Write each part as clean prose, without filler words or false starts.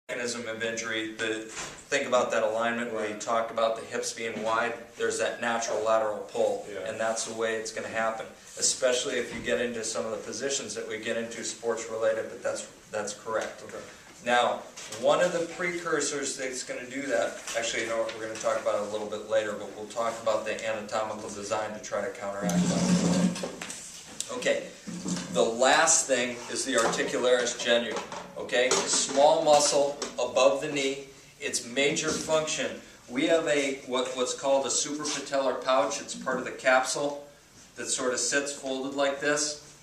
mechanism of injury, think about that alignment where you talked about the hips being wide. There's that natural lateral pull, and that's the way it's going to happen, especially if you get into some of the positions that we get into sports related, but that's correct. Okay. Now, one of the precursors that's going to do that, actually, you know what, we're going to talk about it a little bit later, but we'll talk about the anatomical design to try to counteract that. Okay, the last thing is the articularis genu. Okay, small muscle above the knee. Its major function, we have what's called a suprapatellar pouch. It's part of the capsule that sort of sits folded like this.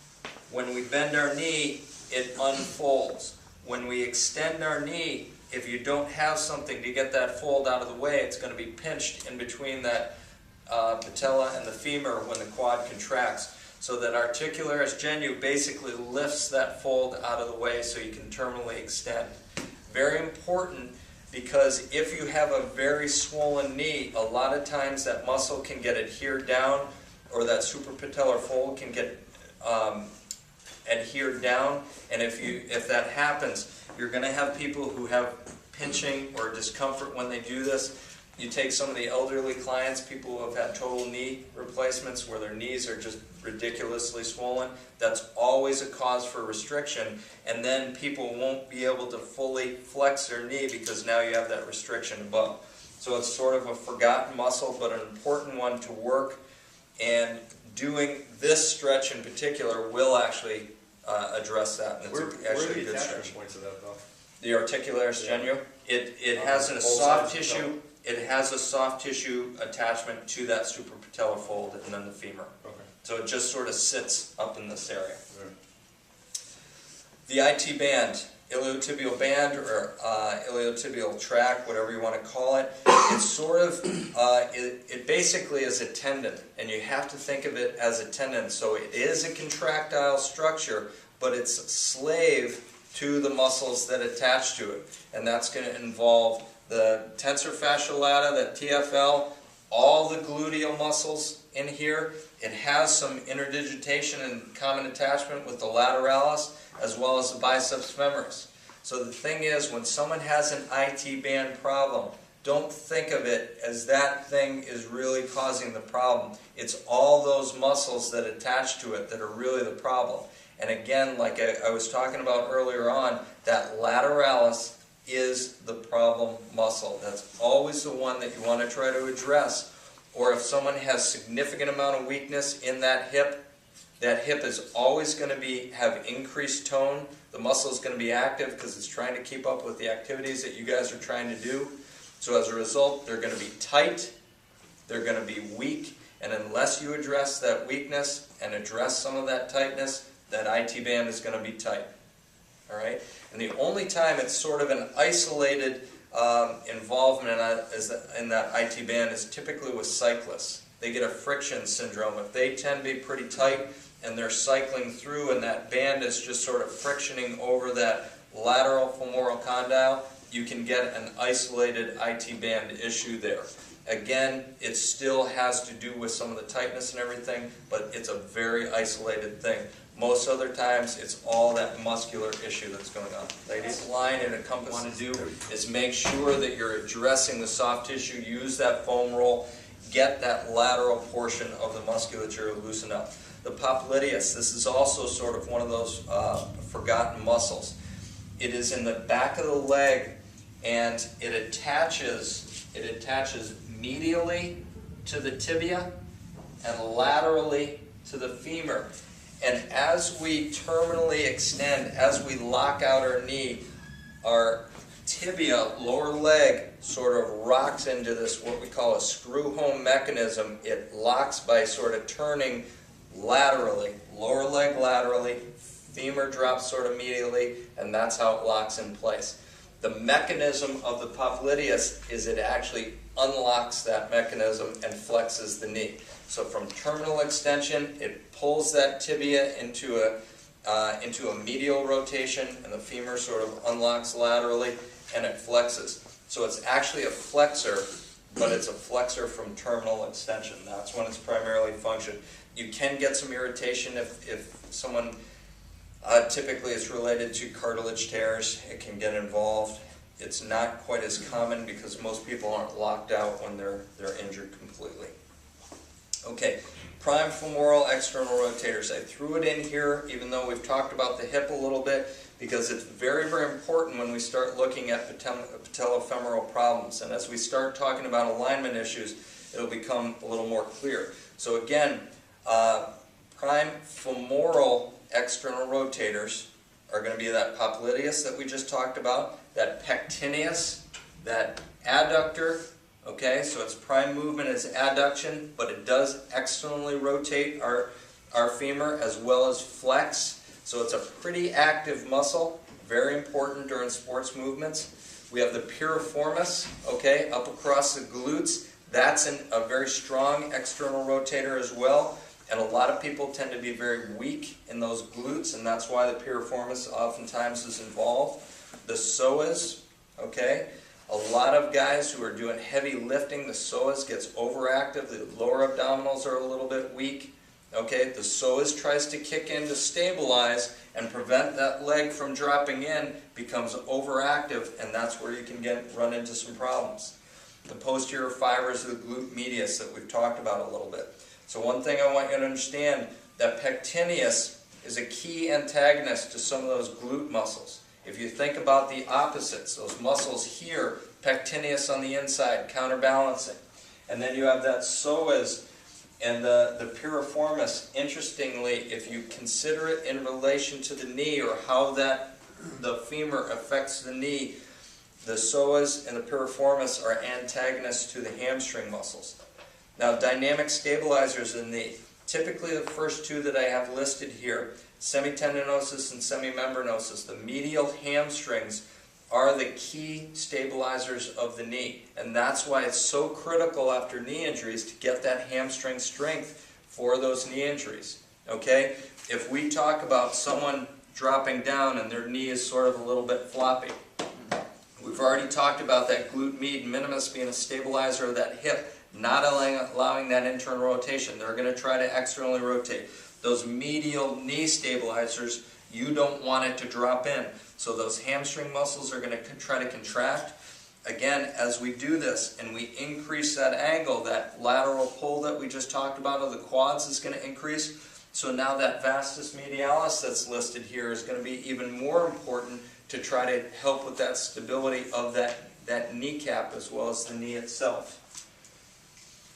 When we bend our knee, it unfolds. When we extend our knee, if you don't have something to get that fold out of the way, it's going to be pinched in between that patella and the femur when the quad contracts. So that articularis genu basically lifts that fold out of the way so you can terminally extend. Very important, because if you have a very swollen knee, a lot of times that muscle can get adhered down, or that suprapatellar fold can get adhered down, and if that happens, you're going to have people who have pinching or discomfort when they do this. You take some of the elderly clients, people who have had total knee replacements where their knees are just ridiculously swollen. That's always a cause for restriction, and then people won't be able to fully flex their knee because now you have that restriction above. So it's sort of a forgotten muscle, but an important one to work, and doing this stretch in particular will actually address that. And Where are the attachment points of that, though? The articularis genu, it has a soft tissue. It has a soft tissue attachment to that suprapatellar fold and then the femur. Okay. So it just sort of sits up in this area. Right. The IT band, iliotibial band or iliotibial tract, whatever you want to call it, it's sort of, it basically is a tendon, and you have to think of it as a tendon. So it is a contractile structure, but it's a slave to the muscles that attach to it, and that's going to involve the tensor fasciae lata, the TFL, all the gluteal muscles in here. It has some interdigitation and common attachment with the lateralis as well as the biceps femoris. So the thing is, when someone has an IT band problem, don't think of it as that thing is really causing the problem. It's all those muscles that attach to it that are really the problem. And again, like I was talking about earlier on, that lateralis is the problem muscle. That's always the one that you want to try to address. Or if someone has significant amount of weakness in that hip is always going to have increased tone. The muscle is going to be active because it's trying to keep up with the activities that you guys are trying to do. So as a result, they're going to be tight, they're going to be weak, and unless you address that weakness and address some of that tightness, that IT band is going to be tight. All right? And the only time it's sort of an isolated involvement in that IT band is typically with cyclists. They get a friction syndrome. If they tend to be pretty tight and they're cycling through and that band is just sort of frictioning over that lateral femoral condyle, you can get an isolated IT band issue there. Again, it still has to do with some of the tightness and everything, but it's a very isolated thing. Most other times, it's all that muscular issue that's going on. Ladies, line and a compass want to do is make sure that you're addressing the soft tissue, use that foam roll, get that lateral portion of the musculature loosened up. The popliteus, this is also sort of one of those forgotten muscles. It is in the back of the leg, and it attaches medially to the tibia and laterally to the femur. And as we terminally extend, as we lock out our knee, our tibia, lower leg, sort of rocks into this, what we call a screw-home mechanism. It locks by sort of turning laterally, lower leg laterally, femur drops sort of medially, and that's how it locks in place. The mechanism of the popliteus is it actually unlocks that mechanism and flexes the knee. So from terminal extension, it pulls that tibia into a medial rotation, and the femur sort of unlocks laterally, and it flexes. So it's actually a flexor, but it's a flexor from terminal extension. That's when it's primarily function. You can get some irritation if someone, typically it's related to cartilage tears. It can get involved it's not quite as common because most people aren't locked out when they're injured completely. Okay, prime femoral external rotators. I threw it in here even though we've talked about the hip a little bit because it's very, very important when we start looking at patellofemoral problems. And as we start talking about alignment issues, it'll become a little more clear. So again, prime femoral external rotators are going to be that popliteus that we just talked about, that pectineus, that adductor. Okay, so its prime movement is adduction, but it does externally rotate our femur as well as flex. So it's a pretty active muscle, very important during sports movements. We have the piriformis, okay, up across the glutes. That's a very strong external rotator as well. And a lot of people tend to be very weak in those glutes, and that's why the piriformis oftentimes is involved. The psoas, okay. A lot of guys who are doing heavy lifting, the psoas gets overactive, the lower abdominals are a little bit weak. Okay, the psoas tries to kick in to stabilize and prevent that leg from dropping in, becomes overactive, and that's where you can run into some problems. The posterior fibers of the glute medius that we've talked about a little bit. So one thing I want you to understand, that pectineus is a key antagonist to some of those glute muscles. If you think about the opposites, those muscles here, pectineus on the inside, counterbalancing. And then you have that psoas and the piriformis. Interestingly, if you consider it in relation to the knee or how the femur affects the knee, the psoas and the piriformis are antagonists to the hamstring muscles. Now, dynamic stabilizers in the knee. Typically, the first two that I have listed here, semitendinosus and semimembranosus, the medial hamstrings, are the key stabilizers of the knee. And that's why it's so critical after knee injuries to get that hamstring strength for those knee injuries. Okay? If we talk about someone dropping down and their knee is sort of a little bit floppy, we've already talked about that glute med minimus being a stabilizer of that hip, not allowing that internal rotation. They're going to try to externally rotate. Those medial knee stabilizers, you don't want it to drop in. So those hamstring muscles are going to try to contract. Again, as we do this and we increase that angle, that lateral pull that we just talked about of the quads is going to increase. So now that vastus medialis that's listed here is going to be even more important to try to help with that stability of that kneecap as well as the knee itself.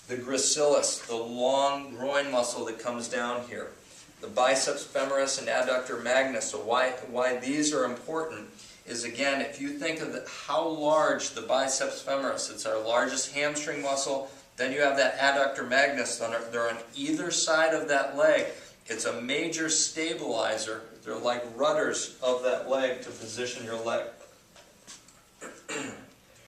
The gracilis, the long groin muscle that comes down here. The biceps femoris and adductor magnus. So why these are important is, again, if you think of how large the biceps femoris, it's our largest hamstring muscle, then you have that adductor magnus, they're on either side of that leg. It's a major stabilizer. They're like rudders of that leg to position your leg.